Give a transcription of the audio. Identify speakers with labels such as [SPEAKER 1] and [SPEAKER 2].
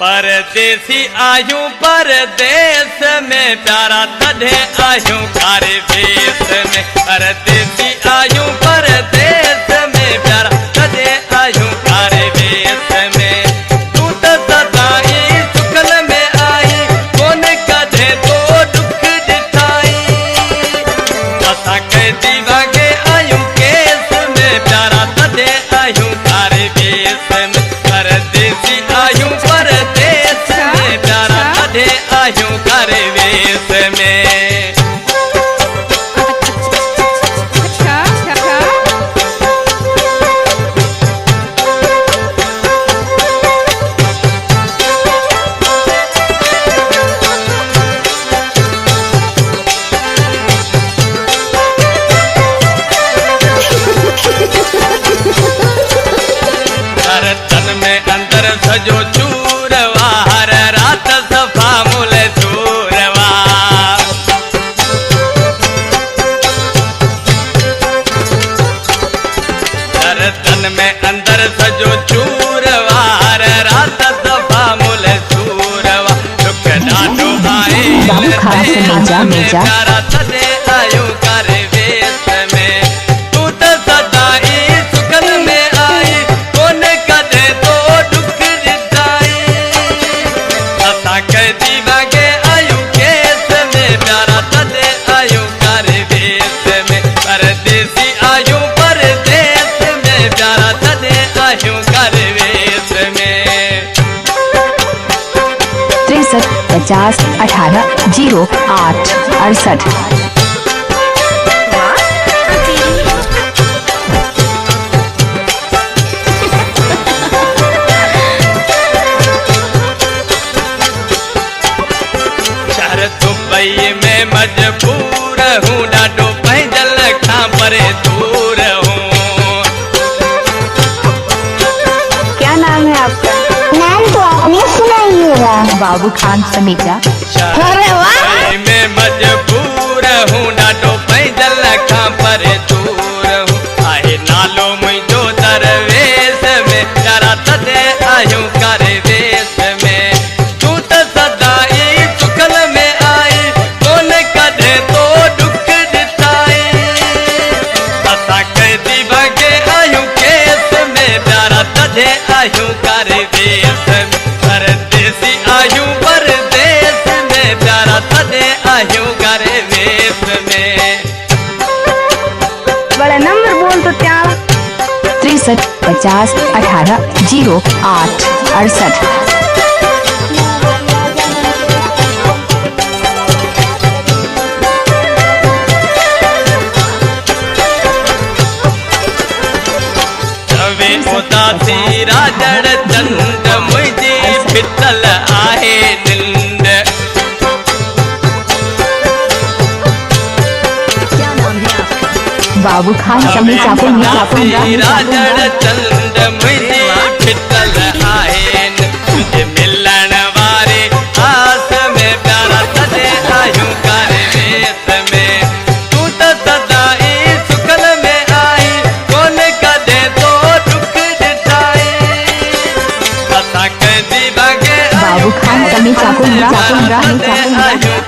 [SPEAKER 1] परदेसी आयूं परदेस में प्यारा तढ़े आयूं कारे भेस में। परदेसी आयूं परदेस में प्यारा तढ़े आयूं कारे भेस में। तू तो सदाई सुखल में आई कोन कदे तो दुख दिखाई। असा कह दीवा के आयूं केस में प्यारा तढ़े आयूं कारे भेस में। परदेसी आयूं परदेस में प्यारा तढ़े आयूं कारे भेस में। तन में अंदर सजो चूरवा हर रात सफा मुल चूरवा। तन में अंदर सजो चूरवा हर रात सफा मुल चूरवा। दुख डांडो आए प्यारा तढ़े आयूं कारे भेस में। तू तो सदाई सुखल में आई कोन कदे तो दुख दिखाई। असा कह दीवा के आयूं केस में प्यारा तढ़े आयूं कारे भेस में। परदेसी आयूं परदेस में प्यारा तढ़े आयूं कारे भेस में।
[SPEAKER 2] 63 50 18 08 68।
[SPEAKER 1] दुबई में मजबूर हूँ डाडो पैदल खां परे दूर हूँ।
[SPEAKER 2] क्या नाम है आपका?
[SPEAKER 3] नाम तो आपने सुना ही होगा,
[SPEAKER 2] बाबू खान समीजा।
[SPEAKER 3] अरे वाह!
[SPEAKER 1] दुबई में मजबूर हूँ डाडो पैदल खां परे दूर हूँ। आहे नालो मुझो दरवेश में प्यारा तढ़े आयूं कारे भेस में। तू तो सदाई सुखल में आई कोन कदे तो दुख दिखाई। असा कह दीवा के आयूं केस में प्यारा तढ़े आयूं कारे भेस में। परदेसी आयूं परदेस में प्यारा तढ़े आयूं कारे भेस में।
[SPEAKER 3] बड़ा नंबर बोल तो क्या?
[SPEAKER 2] 63 50 18 08 68।
[SPEAKER 1] चवे उदासी राजड़ चंद मुझी फितल आहे निंद।
[SPEAKER 2] क्या नाम है आपका? बाबू खान समीजा।
[SPEAKER 1] राजड़ चंद मुझी फितल आहे निंद। तुझे मिलन वारे आस में प्यारा तढ़े आयूं कारे भेस में। तू तो सदाई सुखल में आई कोन कदे तो दुख दिखाई। असा कह दीवा के
[SPEAKER 2] बाबू खान समीजा।
[SPEAKER 1] आयूं